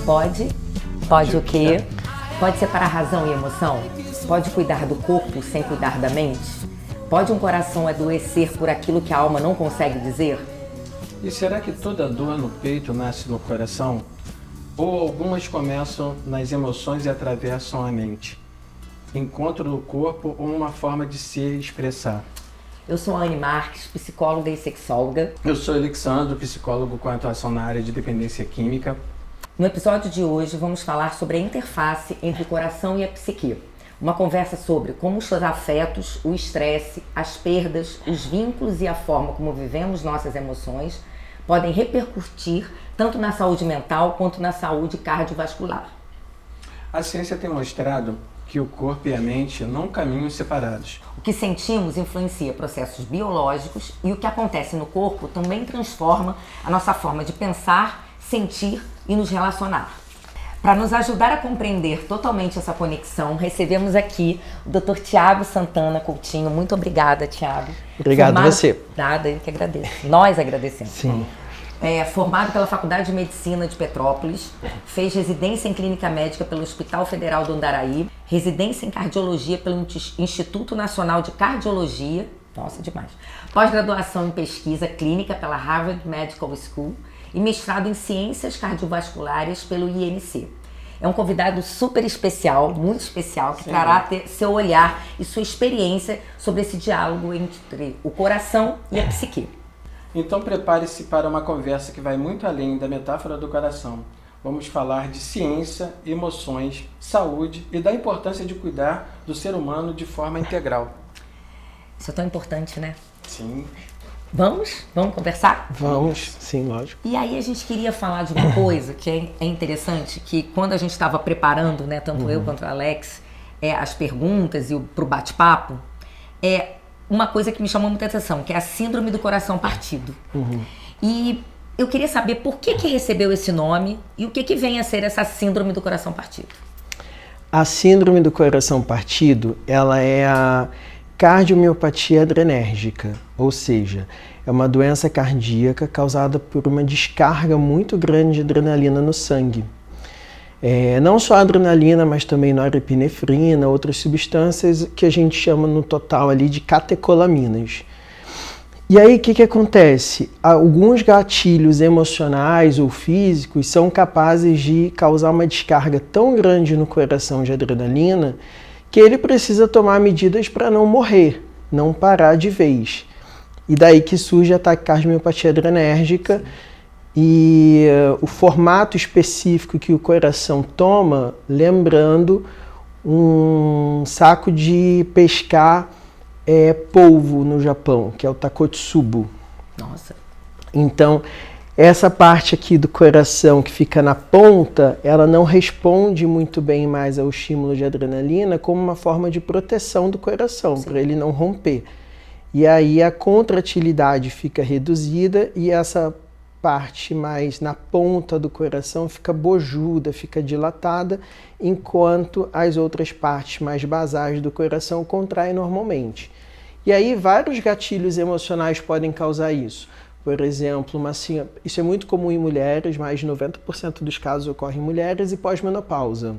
Pode? Pode o quê? Pode separar razão e emoção? Pode cuidar do corpo sem cuidar da mente? Pode um coração adoecer por aquilo que a alma não consegue dizer? E será que toda dor no peito nasce no coração? Ou algumas começam nas emoções e atravessam a mente? Encontro do corpo ou uma forma de se expressar? Eu sou a Anne Marques, psicóloga e sexóloga. Eu sou Alexandro, psicólogo com atuação na área de dependência química. No episódio de hoje vamos falar sobre a interface entre o coração e a psique. Uma conversa sobre como os afetos, o estresse, as perdas, os vínculos e a forma como vivemos nossas emoções podem repercutir tanto na saúde mental quanto na saúde cardiovascular. A ciência tem mostrado que o corpo e a mente não caminham separados. O que sentimos influencia processos biológicos e o que acontece no corpo também transforma a nossa forma de pensar, sentir e nos relacionar. Para nos ajudar a compreender totalmente essa conexão, recebemos aqui o Dr. Tiago Santana Coutinho. Muito obrigada, Tiago. Obrigado a você. Nada, ele que agradece. Nós agradecemos. Sim. Formado pela Faculdade de Medicina de Petrópolis, fez residência em Clínica Médica pelo Hospital Federal do Andaraí, residência em Cardiologia pelo Instituto Nacional de Cardiologia, nossa, demais, pós-graduação em Pesquisa Clínica pela Harvard Medical School e mestrado em Ciências Cardiovasculares pelo IMC. É um convidado super especial, muito especial, que trará seu olhar e sua experiência sobre esse diálogo entre o coração e a psique. Então prepare-se para uma conversa que vai muito além da metáfora do coração. Vamos falar de ciência, emoções, saúde e da importância de cuidar do ser humano de forma integral. Isso é tão importante, né? Sim. Vamos? Vamos conversar? Vamos, sim, lógico. E aí a gente queria falar de uma coisa que é interessante, que quando a gente estava preparando, né, tanto eu quanto o Alex, as perguntas e pro bate-papo, uma coisa que me chamou muita atenção, que é a síndrome do coração partido. E eu queria saber por que recebeu esse nome e o que vem a ser essa síndrome do coração partido. A síndrome do coração partido, ela é a cardiomiopatia adrenérgica, ou seja, é uma doença cardíaca causada por uma descarga muito grande de adrenalina no sangue. Não só a adrenalina, mas também norepinefrina, outras substâncias que a gente chama no total ali de catecolaminas. E aí o que acontece? Alguns gatilhos emocionais ou físicos são capazes de causar uma descarga tão grande no coração de adrenalina que ele precisa tomar medidas para não morrer, não parar de vez. E daí que surge a taquicardiopatia adrenérgica. E o formato específico que o coração toma, lembrando um saco de pescar polvo no Japão, que é o takotsubo. Nossa. Então, essa parte aqui do coração que fica na ponta, ela não responde muito bem mais ao estímulo de adrenalina como uma forma de proteção do coração, para ele não romper. E aí a contratilidade fica reduzida e essa parte mais na ponta do coração fica bojuda, fica dilatada, enquanto as outras partes mais basais do coração contraem normalmente. E aí vários gatilhos emocionais podem causar isso. Por exemplo, isso é muito comum em mulheres, mais de 90% dos casos ocorrem em mulheres e pós-menopausa.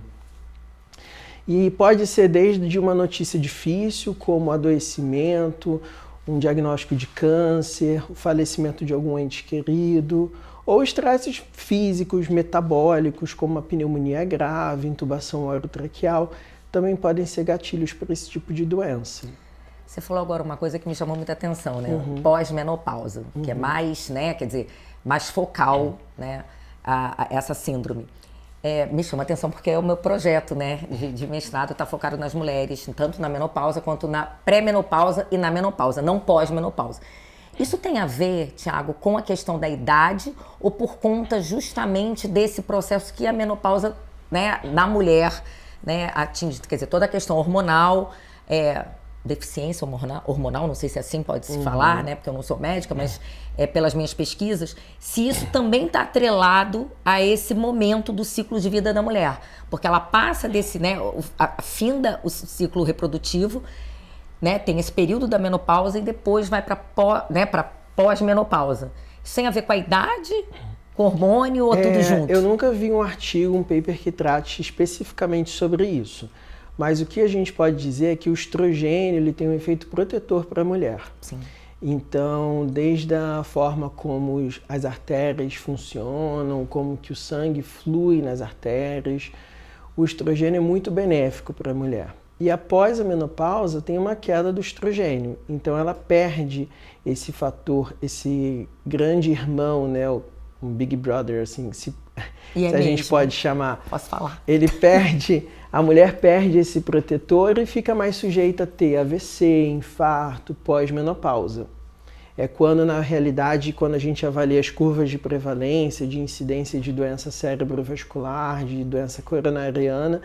E pode ser desde uma notícia difícil, como adoecimento, um diagnóstico de câncer, o falecimento de algum ente querido, ou estresses físicos, metabólicos, como uma pneumonia grave, intubação orotraqueal, também podem ser gatilhos para esse tipo de doença. Você falou agora uma coisa que me chamou muita atenção, né? Pós-menopausa, que é mais, né, quer dizer, mais focal, né, essa síndrome. Me chama atenção porque é o meu projeto, né, de mestrado, está focado nas mulheres, tanto na menopausa quanto na pré-menopausa e na menopausa, não pós-menopausa. Isso tem a ver, Tiago, com a questão da idade ou por conta justamente desse processo que a menopausa, né, na mulher, né, atinge, quer dizer, toda a questão hormonal, deficiência hormonal, não sei se assim pode se falar, né, porque eu não sou médica, mas pelas minhas pesquisas, se isso também está atrelado a esse momento do ciclo de vida da mulher, porque ela passa desse, né, finda o ciclo reprodutivo, né, tem esse período da menopausa e depois vai para pós-menopausa. Isso tem a ver com a idade com hormônio ou tudo junto? Eu nunca vi um artigo, um paper que trate especificamente sobre isso. Mas o que a gente pode dizer é que o estrogênio ele tem um efeito protetor para a mulher. Sim. Então, desde a forma como as artérias funcionam, como que o sangue flui nas artérias, o estrogênio é muito benéfico para a mulher. E após a menopausa tem uma queda do estrogênio, então ela perde esse fator, esse grande irmão, né, um Big Brother, assim, se a gente pode chamar. Posso falar? A mulher perde esse protetor e fica mais sujeita a ter AVC, infarto, pós-menopausa. É quando, na realidade, quando a gente avalia as curvas de prevalência, de incidência de doença cerebrovascular, de doença coronariana,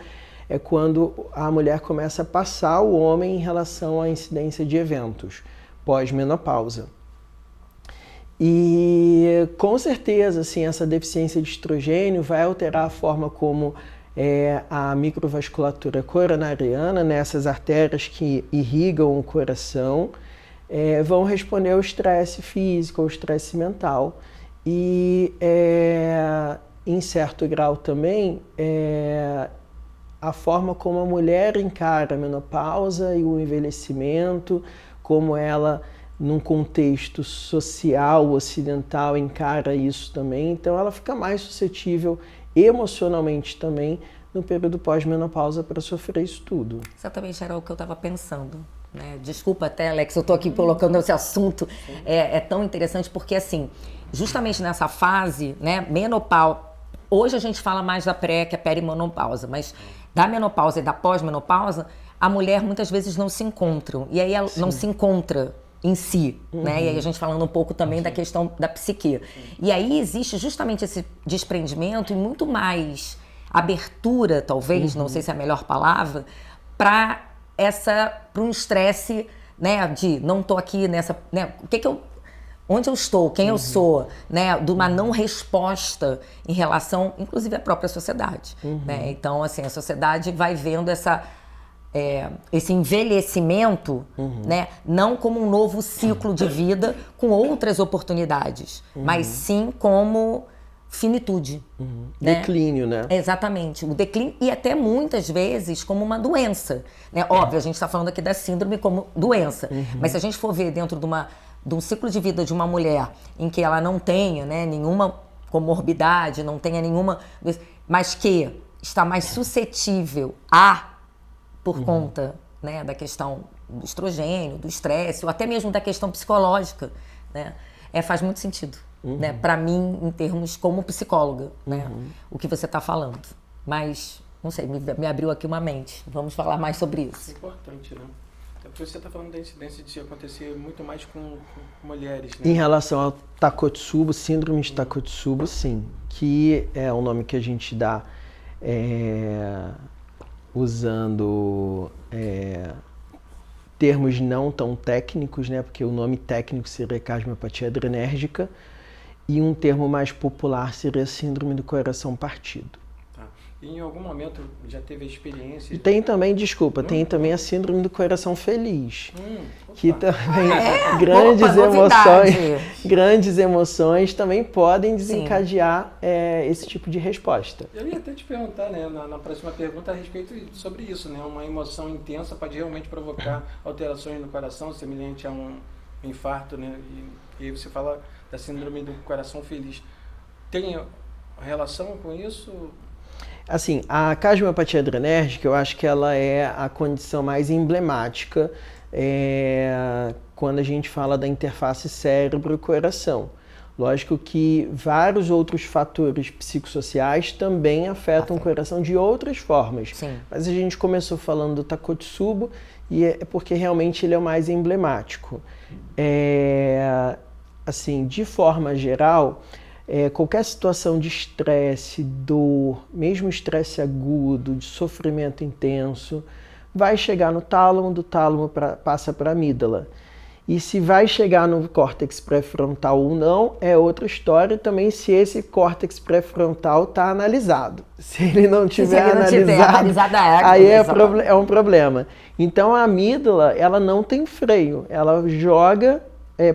é quando a mulher começa a passar o homem em relação à incidência de eventos pós-menopausa. E com certeza, assim, essa deficiência de estrogênio vai alterar a forma como a microvasculatura coronariana, nessas artérias que irrigam o coração, vão responder ao estresse físico, ao estresse mental. E, em certo grau também, a forma como a mulher encara a menopausa e o envelhecimento, como ela, num contexto social ocidental, encara isso também. Então ela fica mais suscetível emocionalmente também no período pós-menopausa para sofrer isso tudo. Exatamente, era o que eu estava pensando. Né? Desculpa até, Alex, eu estou aqui colocando esse assunto. É tão interessante porque, assim, justamente nessa fase, né, menopausa, hoje a gente fala mais da pré que a perimenopausa, mas da menopausa e da pós-menopausa, a mulher muitas vezes não se encontram. E aí ela não se encontra em si, né? E aí a gente falando um pouco também da questão da psique. E aí existe justamente esse desprendimento e muito mais abertura, talvez, não sei se é a melhor palavra, para um estresse, né? De não tô aqui nessa, né? Onde eu estou, quem eu sou, né? De uma não resposta em relação, inclusive, à própria sociedade. Né? Então, assim, a sociedade vai vendo esse envelhecimento, né? Não como um novo ciclo de vida com outras oportunidades, mas sim como finitude. Né? Declínio, né? Exatamente. O declínio, e até muitas vezes como uma doença. Né? Óbvio, a gente está falando aqui da síndrome como doença, mas se a gente for ver dentro de um ciclo de vida de uma mulher em que ela não tenha, né, nenhuma comorbidade, não tenha nenhuma, mas que está mais suscetível por conta, né, da questão do estrogênio, do estresse, ou até mesmo da questão psicológica, né, faz muito sentido, né, para mim, em termos como psicóloga, né, o que você está falando. Mas, não sei, me abriu aqui uma mente. Vamos falar mais sobre isso. É importante, né? Porque você está falando da incidência de acontecer muito mais com mulheres, né? Em relação ao Takotsubo, síndrome de Takotsubo, sim, que é o nome que a gente dá usando termos não tão técnicos, né? Porque o nome técnico seria casmiopatia adrenérgica e um termo mais popular seria síndrome do coração partido. E em algum momento já teve a experiência? E tem também, tem também a síndrome do coração feliz, que também grandes emoções também podem desencadear esse tipo de resposta. Eu ia até te perguntar, né, na próxima pergunta a respeito sobre isso, né? Uma emoção intensa pode realmente provocar alterações no coração, semelhante a um infarto, né? E aí você fala da síndrome do coração feliz. Tem relação com isso? Assim, a casmiopatia adrenérgica, eu acho que ela é a condição mais emblemática quando a gente fala da interface cérebro e coração. Lógico que vários outros fatores psicossociais também afetam o coração de outras formas. Sim. Mas a gente começou falando do Takotsubo e é porque realmente ele é o mais emblemático. Assim, de forma geral, qualquer situação de estresse, dor, mesmo estresse agudo, de sofrimento intenso, vai chegar no tálamo, do tálamo passa para a amígdala. E se vai chegar no córtex pré-frontal ou não, é outra história também se esse córtex pré-frontal está analisado. Se ele não tiver analisado, aí é um problema. Então a amígdala, ela não tem freio, ela joga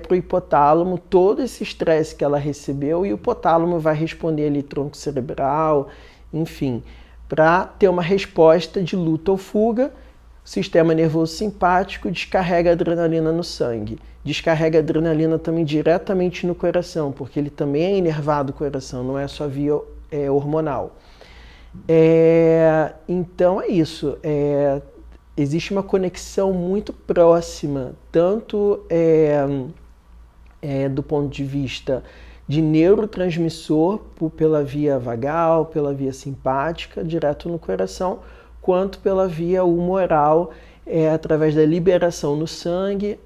para o hipotálamo todo esse estresse que ela recebeu, e o hipotálamo vai responder ali tronco cerebral, enfim, para ter uma resposta de luta ou fuga. O sistema nervoso simpático descarrega a adrenalina no sangue, descarrega a adrenalina também diretamente no coração, porque ele também é inervado o coração, não é só via hormonal. Então é isso, existe uma conexão muito próxima, tanto do ponto de vista de neurotransmissor pela via vagal, pela via simpática, direto no coração, quanto pela via humoral, através da liberação no sangue,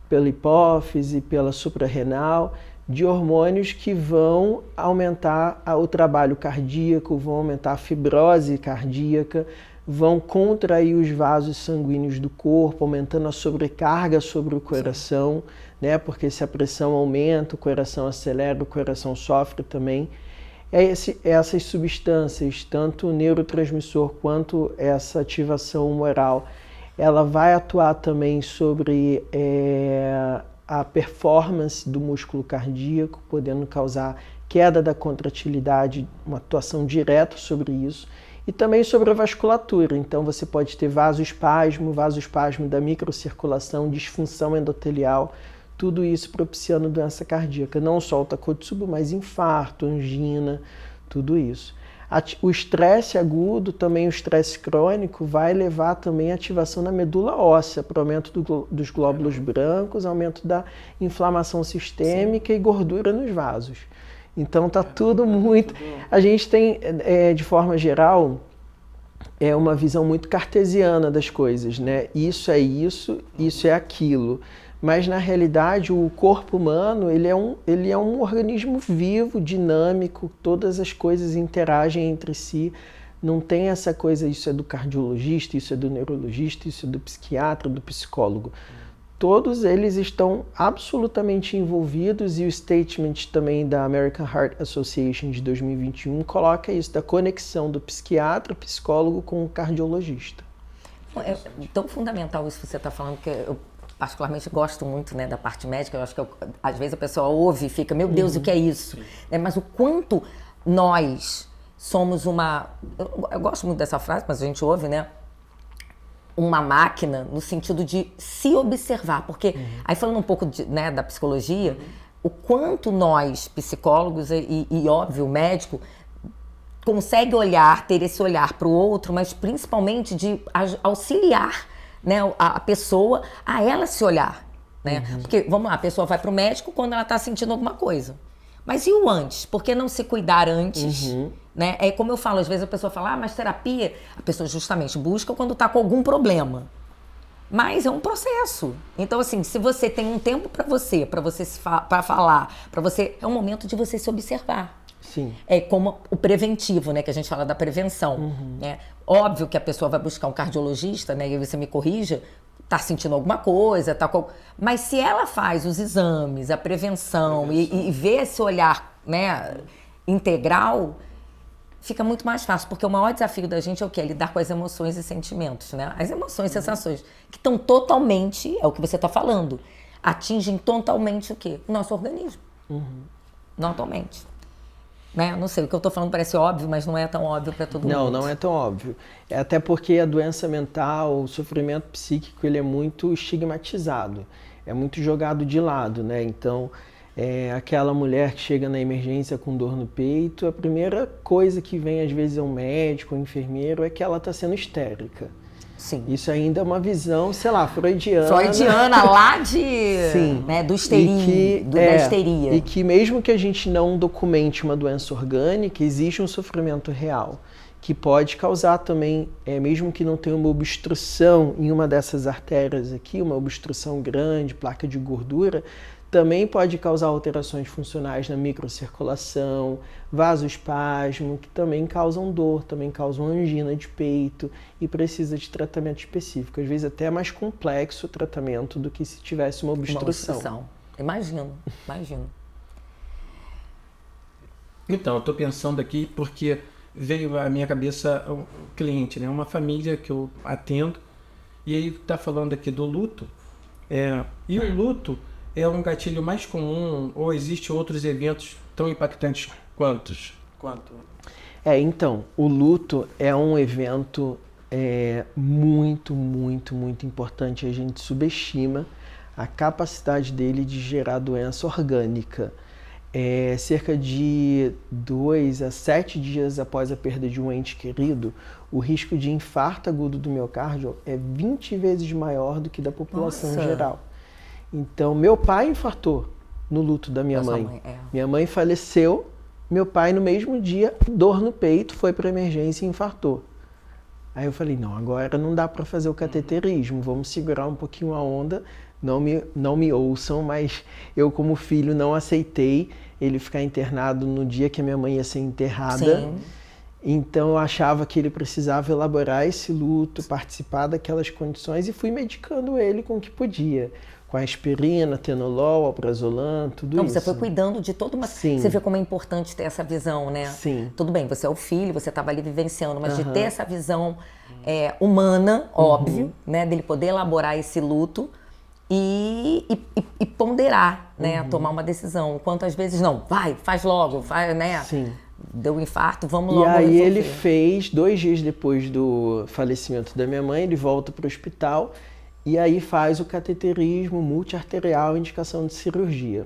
pela hipófise, pela suprarrenal, de hormônios que vão aumentar o trabalho cardíaco, vão aumentar a fibrose cardíaca, vão contrair os vasos sanguíneos do corpo, aumentando a sobrecarga sobre o coração, né? Porque se a pressão aumenta, o coração acelera, o coração sofre também. Essas substâncias, tanto o neurotransmissor quanto essa ativação humoral, ela vai atuar também sobre a performance do músculo cardíaco, podendo causar queda da contratilidade, uma atuação direta sobre isso, e também sobre a vasculatura. Então você pode ter vasoespasmo da microcirculação, disfunção endotelial, tudo isso propiciando doença cardíaca, não só o Takotsubo, mas infarto, angina, tudo isso. O estresse agudo, também o estresse crônico, vai levar também à ativação da medula óssea, para o aumento dos glóbulos brancos, aumento da inflamação sistêmica e gordura nos vasos. Então tá tudo muito... A gente tem, de forma geral, uma visão muito cartesiana das coisas, né? Isso é isso, isso é aquilo. Mas, na realidade, o corpo humano ele é um organismo vivo, dinâmico, todas as coisas interagem entre si. Não tem essa coisa, isso é do cardiologista, isso é do neurologista, isso é do psiquiatra, do psicólogo. Todos eles estão absolutamente envolvidos, e o statement também da American Heart Association de 2021 coloca isso, da conexão do psiquiatra, psicólogo com o cardiologista. É tão fundamental isso que você está falando, que eu particularmente gosto muito, né, da parte médica. Eu acho que às vezes a pessoa ouve e fica, meu Deus, o que é isso? Mas o quanto nós somos uma... Eu gosto muito dessa frase, mas a gente ouve, né? Uma máquina no sentido de se observar. Porque, aí falando um pouco né, da psicologia, o quanto nós, psicólogos e óbvio, médico, consegue olhar, ter esse olhar para o outro, mas principalmente de auxiliar, né, a pessoa a ela se olhar, né? Porque, vamos lá, a pessoa vai para o médico quando ela está sentindo alguma coisa. Mas e o antes? Por que não se cuidar antes? Né? É como eu falo, às vezes a pessoa fala, mas terapia, a pessoa justamente busca quando está com algum problema. Mas é um processo. Então, assim, se você tem um tempo para você para falar, é um momento de você se observar. Sim. É como o preventivo, né? Que a gente fala da prevenção. Né? Óbvio que a pessoa vai buscar um cardiologista, né? E você me corrija, tá sentindo alguma coisa, mas se ela faz os exames, a prevenção e vê esse olhar, né, integral, fica muito mais fácil, porque o maior desafio da gente é o quê? É lidar com as emoções e sentimentos, né? As emoções e sensações, que estão totalmente, é o que você está falando, atingem totalmente o quê? O nosso organismo. Totalmente. Né? Não sei, o que eu estou falando parece óbvio, mas não é tão óbvio para todo mundo. Não é tão óbvio. Até porque a doença mental, o sofrimento psíquico, ele é muito estigmatizado, é muito jogado de lado, né? Então, aquela mulher que chega na emergência com dor no peito, a primeira coisa que vem às vezes ao médico, ao enfermeiro, é que ela está sendo histérica. Sim. Isso ainda é uma visão, sei lá, freudiana. Freudiana lá de... Sim. Né, do histeria, da histeria. E que mesmo que a gente não documente uma doença orgânica, existe um sofrimento real, que pode causar também, mesmo que não tenha uma obstrução em uma dessas artérias aqui, uma obstrução grande, placa de gordura, também pode causar alterações funcionais na microcirculação, vasoespasmo, que também causam dor, também causam angina de peito e precisa de tratamento específico. Às vezes até é mais complexo o tratamento do que se tivesse uma obstrução. Imagino. Então, eu estou pensando aqui porque veio à minha cabeça o cliente, né? Uma família que eu atendo, e ele está falando aqui do luto. E o luto é um gatilho mais comum ou existem outros eventos tão impactantes quanto? Então, o luto é um evento muito, muito, muito importante. A gente subestima a capacidade dele de gerar doença orgânica. Cerca de 2 a 7 dias após a perda de um ente querido, o risco de infarto agudo do miocárdio é 20 vezes maior do que da população geral. Então, meu pai infartou no luto da minha mãe. Minha mãe faleceu, meu pai no mesmo dia, dor no peito, foi para emergência e infartou. Aí eu falei, não, agora não dá para fazer o cateterismo, vamos segurar um pouquinho a onda. Não me ouçam, mas eu como filho não aceitei ele ficar internado no dia que a minha mãe ia ser enterrada. Sim. Então eu achava que ele precisava elaborar esse luto, participar daquelas condições e fui medicando ele com o que podia. Com aspirina, atenolol, alprazolam, tudo isso. Você foi cuidando de toda uma... Sim. Você vê como é importante ter essa visão, né? Sim. Tudo bem, você é o filho, você estava ali vivenciando, mas de ter essa visão humana, óbvio, né? Dele poder elaborar esse luto e ponderar, né? Tomar uma decisão. Quantas vezes, não, vai, faz logo, vai, né? Sim. Deu um infarto, vamos logo resolver. E aí resolver. ele fez, 2 dias depois do falecimento da minha mãe, ele volta para o hospital e aí faz o cateterismo multiarterial, indicação de cirurgia.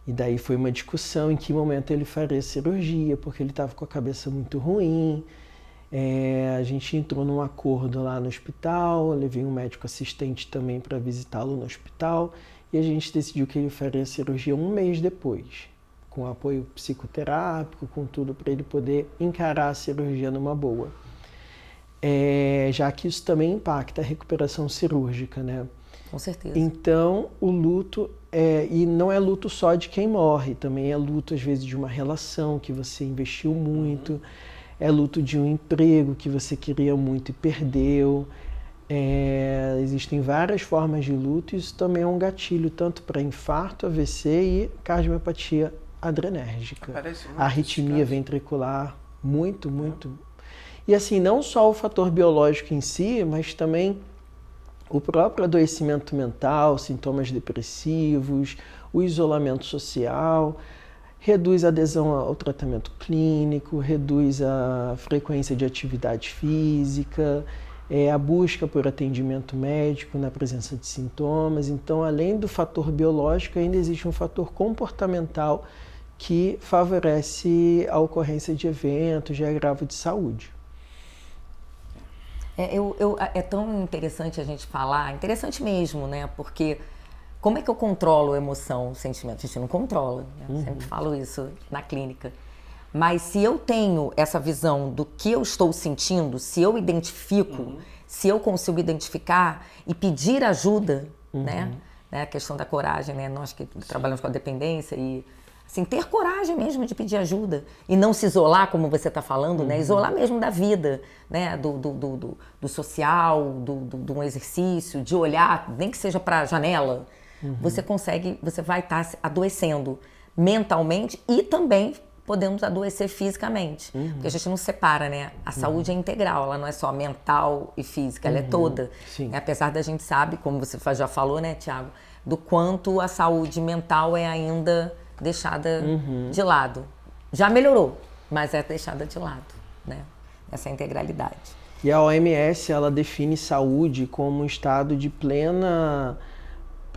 E daí foi uma discussão em que momento ele faria cirurgia, porque ele estava com a cabeça muito ruim. A gente entrou num acordo lá no hospital, levei um médico assistente também para visitá-lo no hospital e a gente decidiu que ele faria cirurgia 1 mês depois, com apoio psicoterápico, com tudo para ele poder encarar a cirurgia numa boa. Já que isso também impacta a recuperação cirúrgica, né? Com certeza. Então, o luto, e não é luto só de quem morre, também é luto às vezes de uma relação que você investiu muito, é luto de um emprego que você queria muito e perdeu. Existem várias formas de luto e isso também é um gatilho tanto para infarto, AVC e cardiomiopatia adrenérgica. Arritmia ventricular, muito. E assim, não só o fator biológico em si, mas também o próprio adoecimento mental, sintomas depressivos, o isolamento social, reduz a adesão ao tratamento clínico, reduz a frequência de atividade física, a busca por atendimento médico na presença de sintomas. Então, além do fator biológico, ainda existe um fator comportamental que favorece a ocorrência de eventos de agravo de saúde. É tão interessante a gente falar, interessante mesmo, né? Porque como é que eu controlo a emoção, o sentimento? A gente não controla, né? Eu sempre falo isso na clínica. Mas se eu tenho essa visão do que eu estou sentindo, se eu identifico, se eu consigo identificar e pedir ajuda, né? A questão da coragem, né? Nós que trabalhamos com a dependência e assim, ter coragem mesmo de pedir ajuda e não se isolar, como você está falando, né? Isolar mesmo da vida, né? Do social, de um exercício, de olhar, nem que seja para a janela. Você vai estar adoecendo mentalmente e também podemos adoecer fisicamente. Porque a gente não separa, né? A saúde é integral, ela não é só mental e física, ela é toda. Apesar da gente sabe, como você já falou, né, Tiago, do quanto a saúde mental é ainda deixada de lado. Já melhorou, mas é deixada de lado, né? Essa integralidade. E a OMS, ela define saúde como um estado de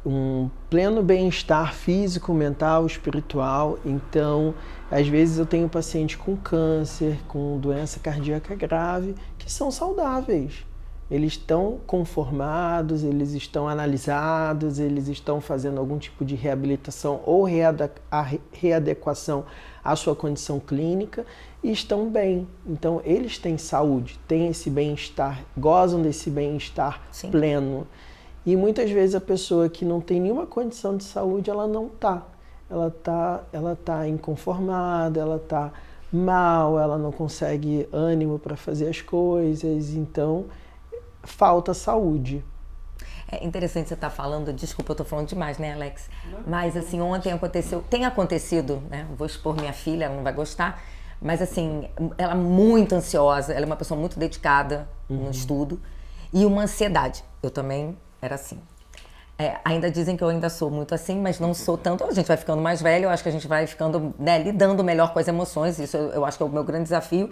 um pleno bem-estar físico, mental, espiritual. Então, às vezes eu tenho paciente com câncer, com doença cardíaca grave, que são saudáveis. Eles estão conformados, eles estão analisados, eles estão fazendo algum tipo de reabilitação ou readequação à sua condição clínica e estão bem. Então, eles têm saúde, têm esse bem-estar, gozam desse bem-estar pleno. E muitas vezes a pessoa que não tem nenhuma condição de saúde, ela não está. Ela tá inconformada, ela está mal, ela não consegue ânimo para fazer as coisas, então falta saúde. É interessante você estar falando, desculpa, eu estou falando demais, né, Alex? Mas assim, ontem tem acontecido, né? Vou expor minha filha, ela não vai gostar, mas assim, ela é muito ansiosa, ela é uma pessoa muito dedicada no estudo e uma ansiedade. Eu também era assim. Ainda dizem que eu ainda sou muito assim, mas não sou tanto. A gente vai ficando mais velho, eu acho que a gente vai ficando, né, lidando melhor com as emoções. Isso eu acho que é o meu grande desafio.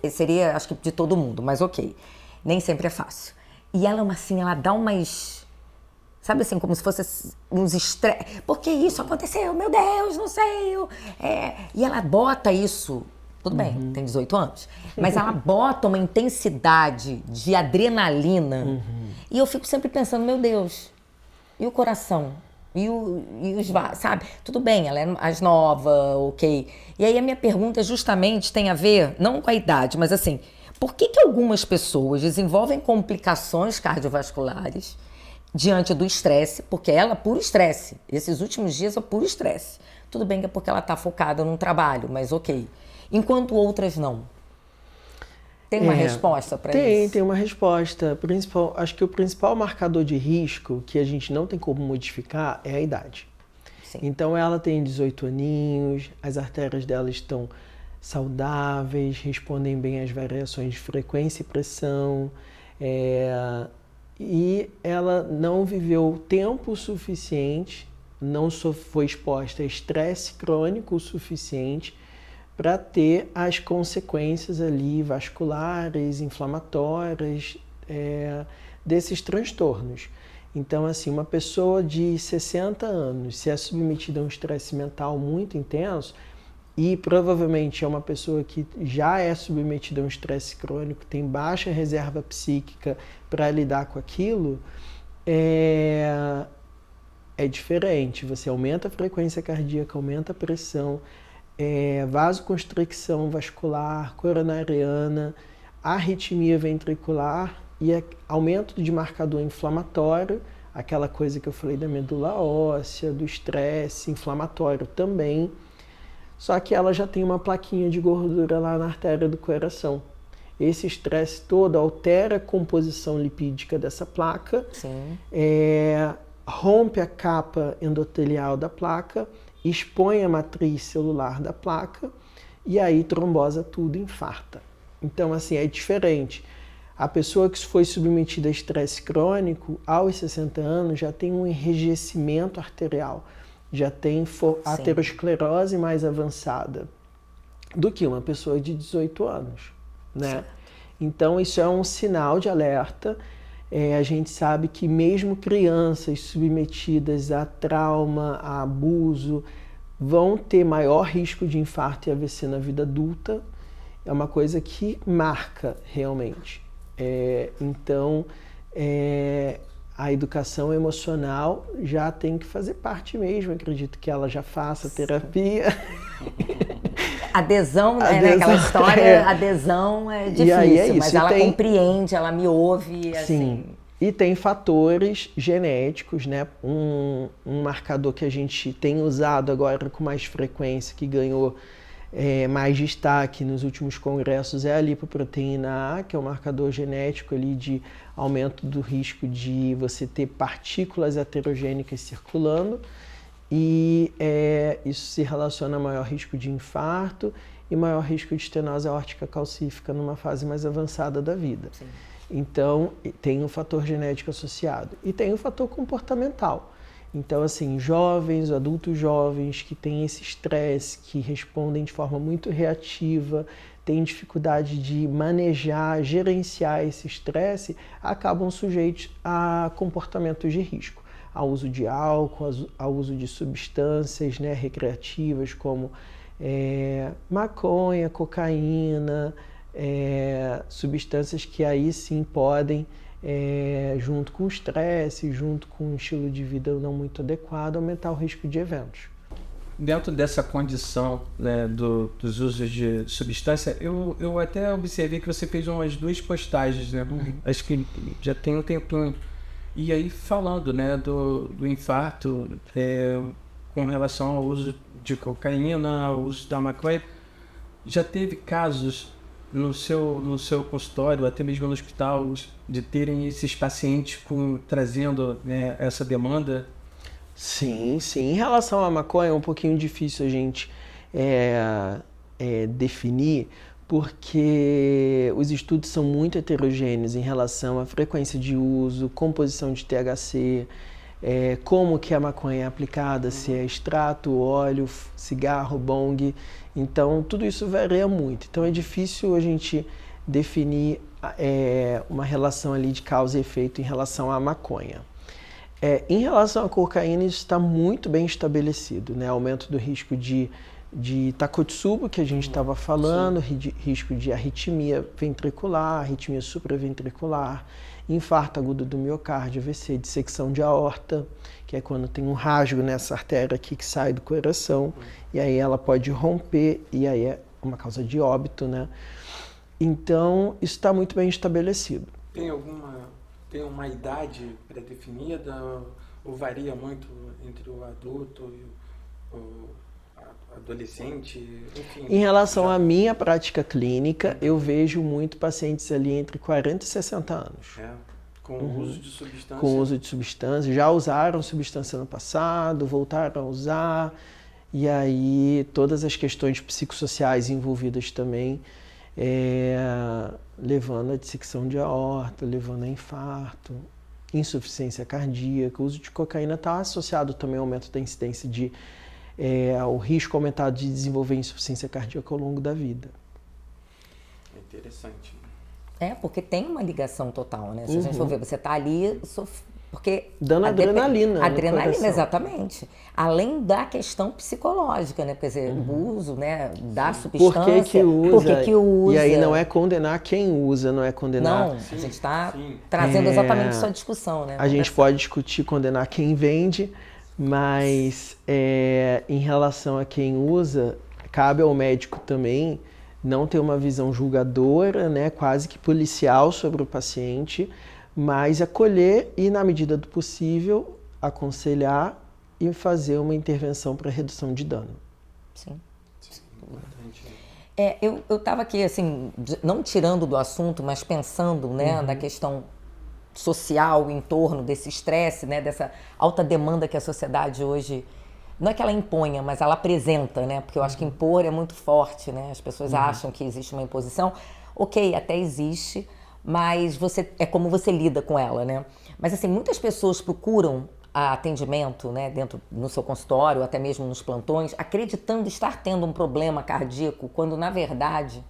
Seria, acho que de todo mundo, mas ok. Nem sempre é fácil. E ela, assim, ela dá umas... Sabe assim, como se fosse uns estresse. Por que isso aconteceu? Meu Deus, não sei. E ela bota isso... Tudo bem, tem 18 anos. Mas ela bota uma intensidade de adrenalina. E eu fico sempre pensando, meu Deus, e o coração? E os vasos, sabe? Tudo bem, ela é mais nova, ok. E aí a minha pergunta justamente tem a ver, não com a idade, mas assim, por que algumas pessoas desenvolvem complicações cardiovasculares diante do estresse? Porque ela, puro estresse. Esses últimos dias é puro estresse. Tudo bem que é porque ela está focada num trabalho, mas ok. Enquanto outras não. Tem uma resposta para isso? Tem uma resposta. Acho que o principal marcador de risco que a gente não tem como modificar é a idade. Sim. Então ela tem 18 aninhos, as artérias dela estão saudáveis, respondem bem às variações de frequência e pressão, e ela não viveu tempo suficiente, não foi exposta a estresse crônico o suficiente para ter as consequências ali vasculares, inflamatórias desses transtornos. Então, assim, uma pessoa de 60 anos, se é submetida a um estresse mental muito intenso, e provavelmente é uma pessoa que já é submetida a um estresse crônico, tem baixa reserva psíquica para lidar com aquilo, é diferente. Você aumenta a frequência cardíaca, aumenta a pressão, vasoconstricção vascular, coronariana, arritmia ventricular e aumento de marcador inflamatório, aquela coisa que eu falei da medula óssea, do estresse inflamatório também. Só que ela já tem uma plaquinha de gordura lá na artéria do coração. Esse estresse todo altera a composição lipídica dessa placa, rompe a capa endotelial da placa, expõe a matriz celular da placa e aí trombosa tudo, infarta. Então, assim, é diferente. A pessoa que foi submetida a estresse crônico, aos 60 anos, já tem um enrijecimento arterial, já tem aterosclerose mais avançada do que uma pessoa de 18 anos, né? Certo. Então, isso é um sinal de alerta. A gente sabe que mesmo crianças submetidas a trauma, a abuso, vão ter maior risco de infarto e AVC na vida adulta. É uma coisa que marca realmente. Então, a educação emocional já tem que fazer parte mesmo. Acredito que ela já faça terapia. Adesão, né? Aquela história, adesão é difícil, mas ela compreende, ela me ouve. Assim. Sim, e tem fatores genéticos, né? Um marcador que a gente tem usado agora com mais frequência, que ganhou mais destaque nos últimos congressos, é a lipoproteína A, que é um marcador genético ali de aumento do risco de você ter partículas aterogênicas circulando. E isso se relaciona a maior risco de infarto e maior risco de estenose aórtica calcífica numa fase mais avançada da vida. Sim. Então, tem um fator genético associado. E tem um fator comportamental. Então, assim, jovens, adultos jovens que têm esse estresse, que respondem de forma muito reativa, têm dificuldade de manejar, gerenciar esse estresse, acabam sujeitos a comportamentos de risco. Ao uso de álcool, ao uso de substâncias, né, recreativas como maconha, cocaína, substâncias que aí sim podem, junto com o estresse, junto com um estilo de vida não muito adequado, aumentar o risco de eventos. Dentro dessa condição, né, dos usos de substância, eu até observei que você fez umas 2 postagens, né? Acho que já tem um tempinho. E aí falando, né, do infarto, com relação ao uso de cocaína, ao uso da maconha, já teve casos no seu consultório, até mesmo no hospital, de terem esses pacientes trazendo, né, essa demanda? Sim, sim. Em relação à maconha é um pouquinho difícil a gente definir, porque os estudos são muito heterogêneos em relação à frequência de uso, composição de THC, como que a maconha é aplicada, se é extrato, óleo, cigarro, bong. Então, tudo isso varia muito. Então, é difícil a gente definir uma relação ali de causa e efeito em relação à maconha. Em relação à cocaína, isso está muito bem estabelecido, né? Aumento do risco de Takotsubo, que a gente estava falando, risco de arritmia ventricular, arritmia supraventricular, infarto agudo do miocárdio, AVC, dissecção de aorta, que é quando tem um rasgo nessa artéria aqui que sai do coração, e aí ela pode romper, e aí é uma causa de óbito, né? Então, isso está muito bem estabelecido. Tem uma idade pré-definida ou varia muito entre o adulto e o adolescente? Enfim, em relação à minha prática clínica, eu vejo muito pacientes ali entre 40 e 60 anos. Com o uso de substância? Com o uso de substância. Já usaram substância no passado, voltaram a usar, e aí todas as questões psicossociais envolvidas também, levando a dissecção de aorta, levando a infarto, insuficiência cardíaca. O uso de cocaína está associado também ao aumento da incidência ao risco aumentado de desenvolver insuficiência cardíaca ao longo da vida. É interessante. Porque tem uma ligação total, né? Se a gente for ver, você está ali... Porque dando adrenalina. Adrenalina, exatamente. Além da questão psicológica, né? Quer dizer, o uso, né, da substância. Por que usa? E aí não é condenar quem usa, não é condenar... Não, a gente está trazendo exatamente essa discussão, né? A gente pode discutir condenar quem vende, mas em relação a quem usa, cabe ao médico também não ter uma visão julgadora, né, quase que policial sobre o paciente, mas acolher e, na medida do possível, aconselhar e fazer uma intervenção para redução de dano. Sim. Eu estava aqui, assim, não tirando do assunto, mas pensando, né, na questão social em torno desse estresse, né, dessa alta demanda que a sociedade hoje, não é que ela imponha, mas ela apresenta, né, porque eu acho que impor é muito forte, né, as pessoas acham que existe uma imposição, ok, até existe, mas é como você lida com ela, né, mas assim, muitas pessoas procuram atendimento, né, no seu consultório, ou até mesmo nos plantões, acreditando estar tendo um problema cardíaco, quando na verdade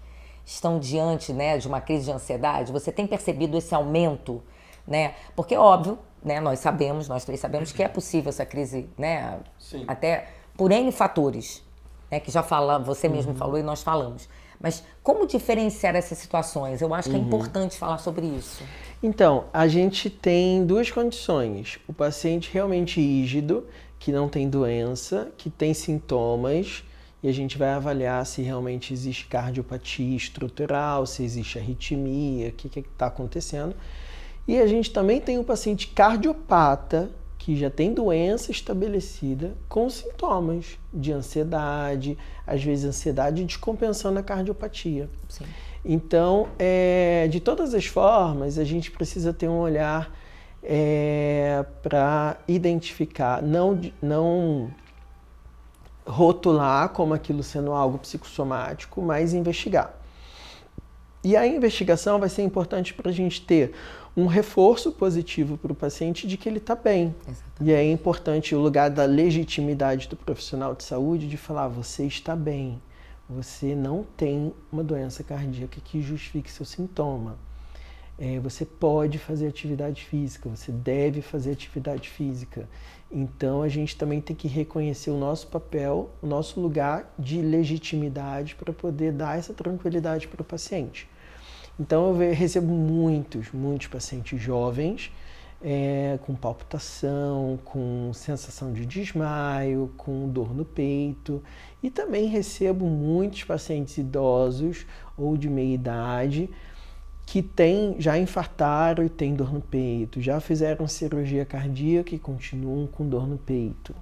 estão diante, né, de uma crise de ansiedade. Você tem percebido esse aumento, né? Porque óbvio, né, nós três sabemos que é possível essa crise, né, até por N fatores, né, que já você mesmo falou e nós falamos. Mas como diferenciar essas situações? Eu acho que é importante falar sobre isso. Então, a gente tem duas condições. O paciente realmente rígido, que não tem doença, que tem sintomas, e a gente vai avaliar se realmente existe cardiopatia estrutural, se existe arritmia, o que está acontecendo. E a gente também tem um paciente cardiopata, que já tem doença estabelecida, com sintomas de ansiedade, às vezes ansiedade descompensando a cardiopatia. Sim. Então, de todas as formas, a gente precisa ter um olhar para identificar, não rotular como aquilo sendo algo psicossomático, mas investigar. E a investigação vai ser importante para a gente ter um reforço positivo para o paciente de que ele está bem. Exatamente. E é importante o lugar da legitimidade do profissional de saúde de falar, você está bem, você não tem uma doença cardíaca que justifique seu sintoma. Você pode fazer atividade física, você deve fazer atividade física. Então a gente também tem que reconhecer o nosso papel, o nosso lugar de legitimidade para poder dar essa tranquilidade para o paciente. Então eu recebo muitos pacientes jovens com palpitação, com sensação de desmaio, com dor no peito, e também recebo muitos pacientes idosos ou de meia idade que já infartaram e têm dor no peito, já fizeram cirurgia cardíaca e continuam com dor no peito.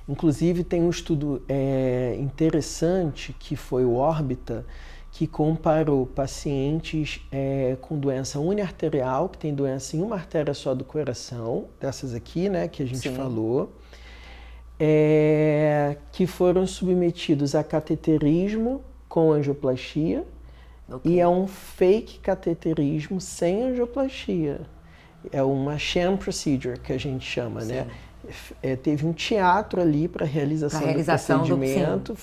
Inclusive tem um estudo interessante que foi o Órbita, que comparou pacientes com doença uniarterial, que tem doença em uma artéria só do coração, dessas aqui, né, que a gente falou, que foram submetidos a cateterismo com angioplastia e é um fake cateterismo sem angioplastia. É uma sham procedure que a gente chama, né? Teve um teatro ali para a realização do procedimento,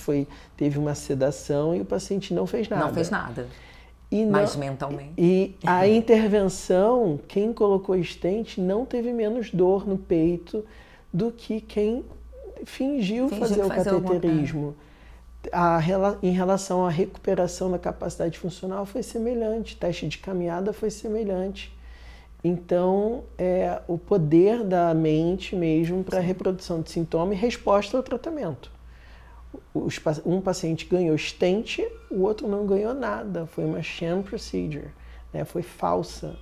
teve uma sedação e o paciente não fez nada. Não fez nada. Mas mentalmente. E a intervenção, quem colocou stent não teve menos dor no peito do que quem fingiu fazer o cateterismo. Em relação à recuperação da capacidade funcional foi semelhante, teste de caminhada foi semelhante. Então, o poder da mente mesmo para a reprodução de sintoma e resposta ao tratamento. Um paciente ganhou stent, o outro não ganhou nada. Foi uma sham procedure, né? Foi falso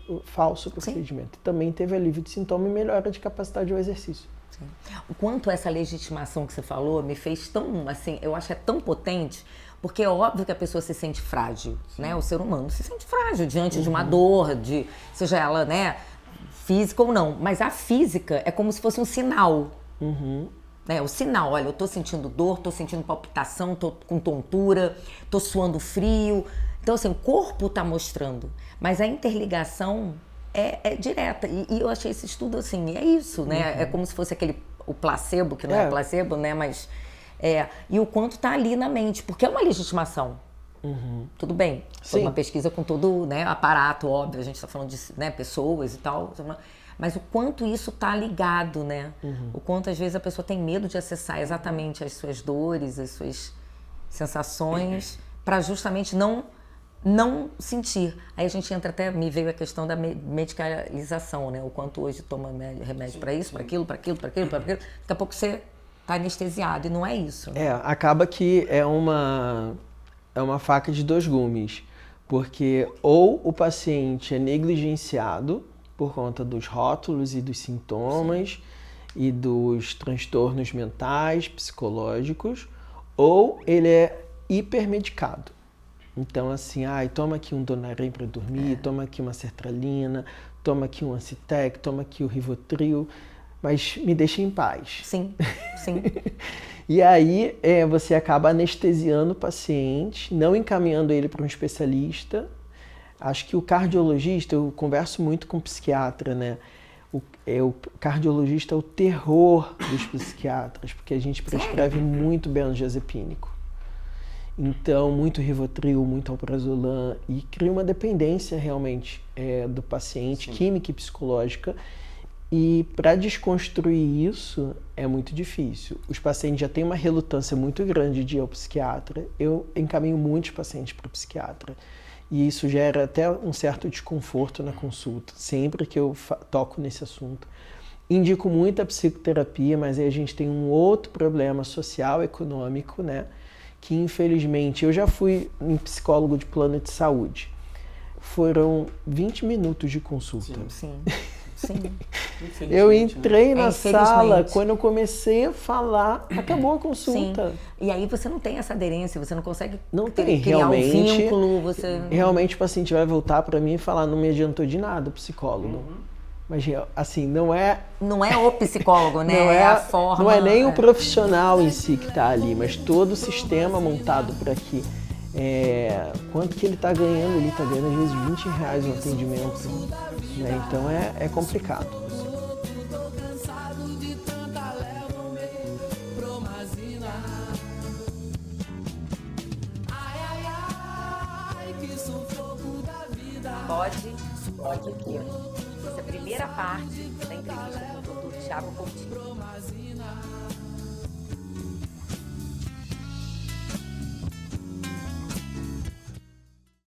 procedimento. Também teve alívio de sintoma e melhora de capacidade ao exercício. Sim. O quanto essa legitimação que você falou me fez tão, assim, eu acho que é tão potente, porque é óbvio que a pessoa se sente frágil, né? O ser humano se sente frágil diante de uma dor, seja ela, né, física ou não. Mas a física é como se fosse um sinal. Né? O sinal, olha, eu tô sentindo dor, tô sentindo palpitação, tô com tontura, tô suando frio. Então, assim, o corpo tá mostrando. Mas a interligação é direta. E eu achei esse estudo, assim, é isso, né? É como se fosse o placebo, que não é placebo, né? Mas, e o quanto tá ali na mente, porque é uma legitimação. Tudo bem, foi uma pesquisa com todo, né, aparato, óbvio, a gente tá falando de, né, pessoas e tal, mas o quanto isso tá ligado, né? O quanto às vezes a pessoa tem medo de acessar exatamente as suas dores, as suas sensações, para justamente não sentir. Aí a gente entra até, me veio a questão da medicalização, né? O quanto hoje toma remédio para isso, para aquilo. Daqui a pouco você tá anestesiado e não é isso. Né? Acaba que é uma faca de dois gumes, porque ou o paciente é negligenciado por conta dos rótulos e dos sintomas e dos transtornos mentais, psicológicos, ou ele é hipermedicado. Então, assim, toma aqui um Donarém para dormir, toma aqui uma sertralina, toma aqui um Ancitec, toma aqui o Rivotril, mas me deixa em paz. Sim. E aí você acaba anestesiando o paciente, não encaminhando ele para um especialista. Acho que o cardiologista, eu converso muito com o psiquiatra, né? O cardiologista é o terror dos psiquiatras, porque a gente prescreve muito benzodiazepínico. Então, muito Rivotril, muito Alprazolam, e cria uma dependência realmente do paciente, química e psicológica. E para desconstruir isso é muito difícil. Os pacientes já têm uma relutância muito grande de ir ao psiquiatra. Eu encaminho muitos pacientes para o psiquiatra. E isso gera até um certo desconforto na consulta, sempre que eu toco nesse assunto. Indico muito a psicoterapia, mas aí a gente tem um outro problema social, econômico, né? Que infelizmente, eu já fui um psicólogo de plano de saúde. Foram 20 minutos de consulta. Sim. Eu entrei na sala, quando eu comecei a falar, acabou a consulta. Sim. E aí você não tem essa aderência, você não consegue criar realmente, um vínculo. Realmente o paciente vai voltar para mim e falar, não me adiantou de nada o psicólogo. Mas assim, não é o psicólogo, né? Não é a forma. Não é nem o profissional em si que está ali, mas todo o sistema montado para que quanto que ele está ganhando? Ele está ganhando às vezes R$20 no atendimento, né? Então é complicado. Pode aqui, ó. Essa é a primeira parte da entrevista com o Dr. Thiago Coutinho.